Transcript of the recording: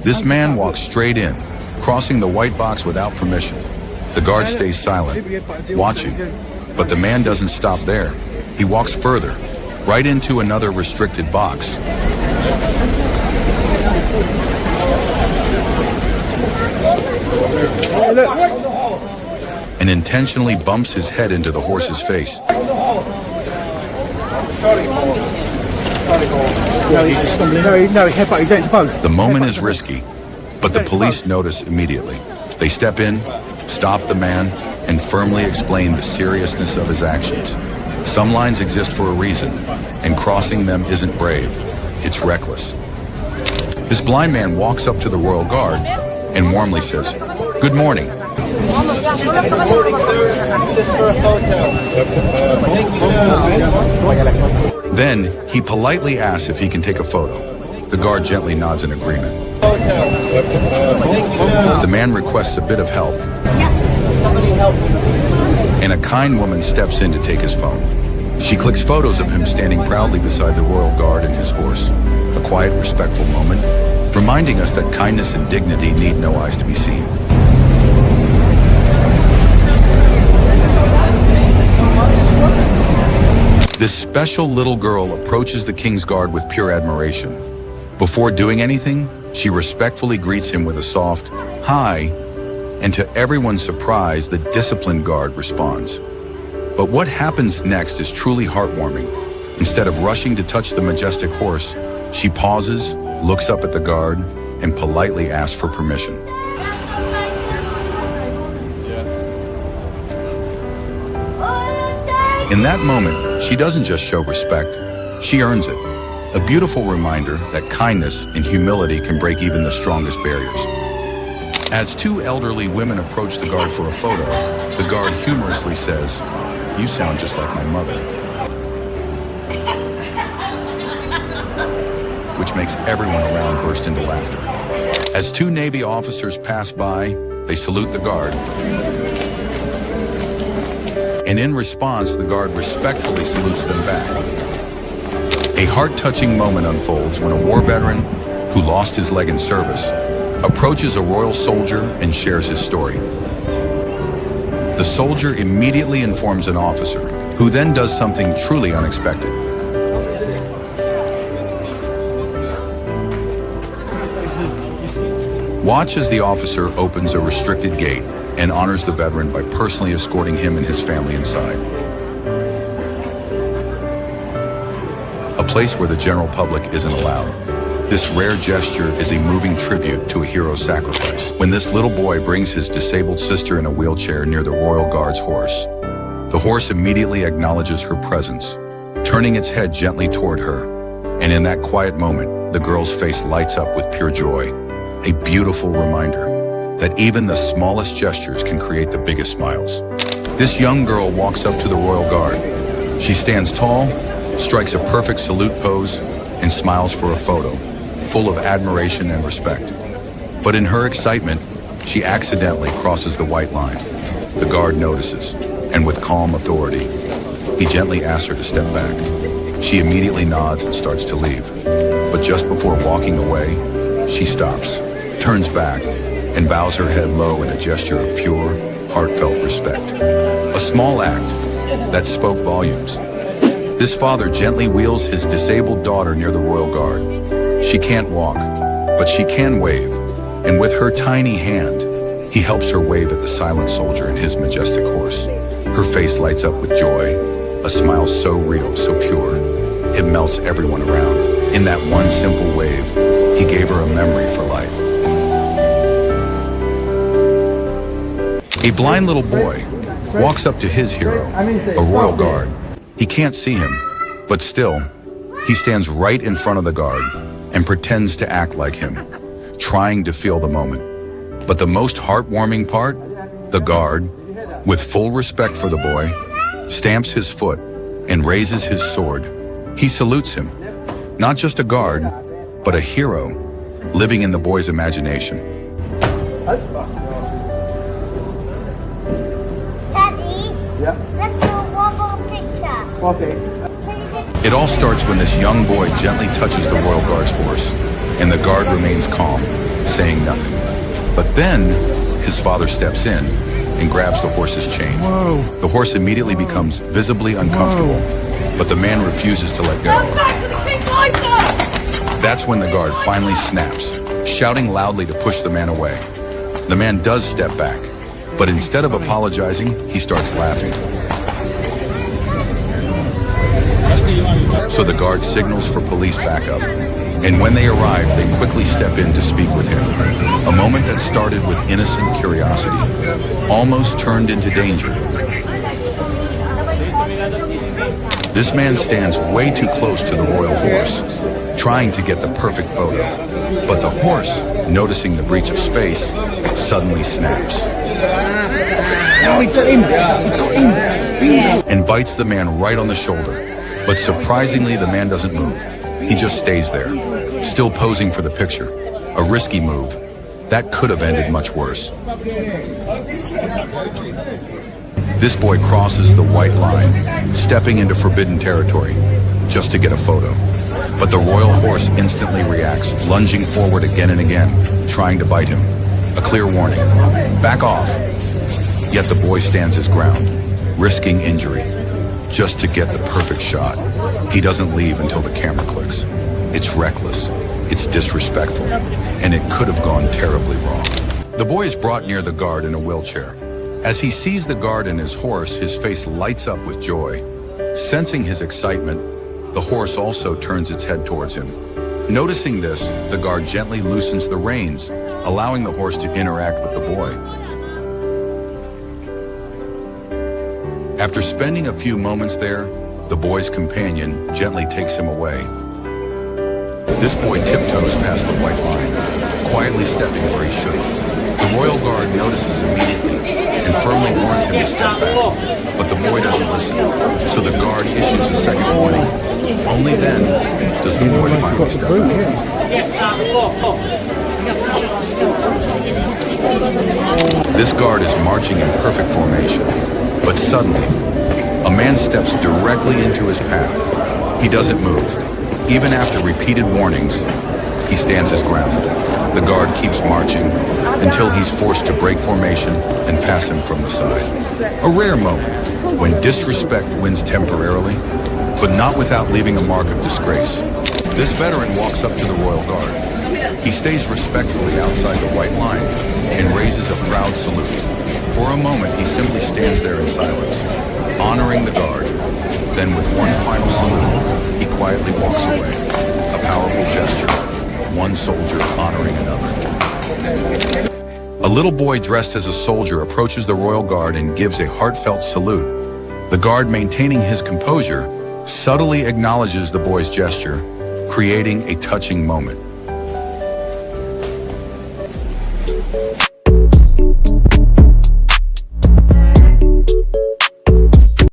This man walks straight in, crossing the white box without permission. The guard stays silent, watching, but the man doesn't stop there. He walks further, right into another restricted box. And intentionally bumps his head into the horse's face. The moment is risky, but the police notice immediately. They step in, stop the man, and firmly explain the seriousness of his actions. Some lines exist for a reason, and crossing them isn't brave, it's reckless. This blind man walks up to the Royal Guard and warmly says, "Good morning." Then he politely asks if he can take a photo. The guard gently nods in agreement. The man requests a bit of help, and a kind woman steps in to take his phone. She clicks photos of him standing proudly beside the Royal Guard and his horse. A quiet, respectful moment, reminding us that kindness and dignity need no eyes to be seen. This special little girl approaches the King's Guard with pure admiration. Before doing anything, she respectfully greets him with a soft, "Hi," and to everyone's surprise, the disciplined guard responds. But what happens next is truly heartwarming. Instead of rushing to touch the majestic horse, she pauses, looks up at the guard, and politely asks for permission. In that moment, she doesn't just show respect, she earns it. A beautiful reminder that kindness and humility can break even the strongest barriers. As two elderly women approach the guard for a photo, the guard humorously says, "You sound just like my mother." Which makes everyone around burst into laughter. As two Navy officers pass by, they salute the guard. And in response, the guard respectfully salutes them back. A heart-touching moment unfolds when a war veteran who lost his leg in service approaches a royal soldier and shares his story. The soldier immediately informs an officer, who then does something truly unexpected. Watch as the officer opens a restricted gate and honors the veteran by personally escorting him and his family inside. A place where the general public isn't allowed. This rare gesture is a moving tribute to a hero's sacrifice. When this little boy brings his disabled sister in a wheelchair near the Royal Guard's horse, the horse immediately acknowledges her presence, turning its head gently toward her. And in that quiet moment, the girl's face lights up with pure joy, a beautiful reminder that even the smallest gestures can create the biggest smiles. This young girl walks up to the Royal Guard. She stands tall, strikes a perfect salute pose, and smiles for a photo, full of admiration and respect. But in her excitement, she accidentally crosses the white line. The guard notices, and with calm authority, he gently asks her to step back. She immediately nods and starts to leave. But just before walking away, she stops, turns back, and bows her head low in a gesture of pure, heartfelt respect. A small act that spoke volumes. This father gently wheels his disabled daughter near the Royal Guard. She can't walk, but she can wave, and with her tiny hand, he helps her wave at the silent soldier and his majestic horse. Her face lights up with joy, a smile so real, so pure, it melts everyone around. In that one simple wave, he gave her a memory for life. A blind little boy walks up to his hero, a Royal Guard. He can't see him, but still, he stands right in front of the guard and pretends to act like him, trying to feel the moment. But the most heartwarming part, the guard, with full respect for the boy, stamps his foot and raises his sword. He salutes him, not just a guard, but a hero living in the boy's imagination. Let's do one more picture. Okay. It all starts when this young boy gently touches the Royal Guard's horse, and the guard remains calm, saying nothing. But then, his father steps in and grabs the horse's chain. The horse immediately becomes visibly uncomfortable, but the man refuses to let go. That's when the guard finally snaps, shouting loudly to push the man away. The man does step back, but instead of apologizing, he starts laughing. So the guard signals for police backup, and when they arrive, they quickly step in to speak with him. A moment that started with innocent curiosity almost turned into danger. This man stands way too close to the royal horse, trying to get the perfect photo. But the horse, noticing the breach of space, suddenly snaps. And bites the man right on the shoulder. But surprisingly, the man doesn't move. He just stays there, still posing for the picture. A risky move. That could have ended much worse. This boy crosses the white line, stepping into forbidden territory, just to get a photo. But the royal horse instantly reacts, lunging forward again and again, trying to bite him. A clear warning. Back off. Yet the boy stands his ground, risking injury, just to get the perfect shot. He doesn't leave until the camera clicks. It's reckless, it's disrespectful, and it could have gone terribly wrong. The boy is brought near the guard in a wheelchair. As he sees the guard and his horse, his face lights up with joy. Sensing his excitement, the horse also turns its head towards him. Noticing this, the guard gently loosens the reins, allowing the horse to interact with the boy. After spending a few moments there, the boy's companion gently takes him away. This boy tiptoes past the white line, quietly stepping where he should. The royal guard notices immediately and firmly warns him to step back, but the boy doesn't listen, so the guard issues a second warning. Only then does the boy finally step back. This guard is marching in perfect formation, but suddenly, a man steps directly into his path. He doesn't move. Even after repeated warnings, he stands his ground. The guard keeps marching until he's forced to break formation and pass him from the side. A rare moment when disrespect wins temporarily, but not without leaving a mark of disgrace. This veteran walks up to the royal guard. He stays respectfully outside the white line and raises a proud salute. For a moment, he simply stands there in silence, honoring the guard. Then with one final salute, he quietly walks away. A powerful gesture, one soldier honoring another. A little boy dressed as a soldier approaches the royal guard and gives a heartfelt salute. The guard, maintaining his composure, subtly acknowledges the boy's gesture, creating a touching moment.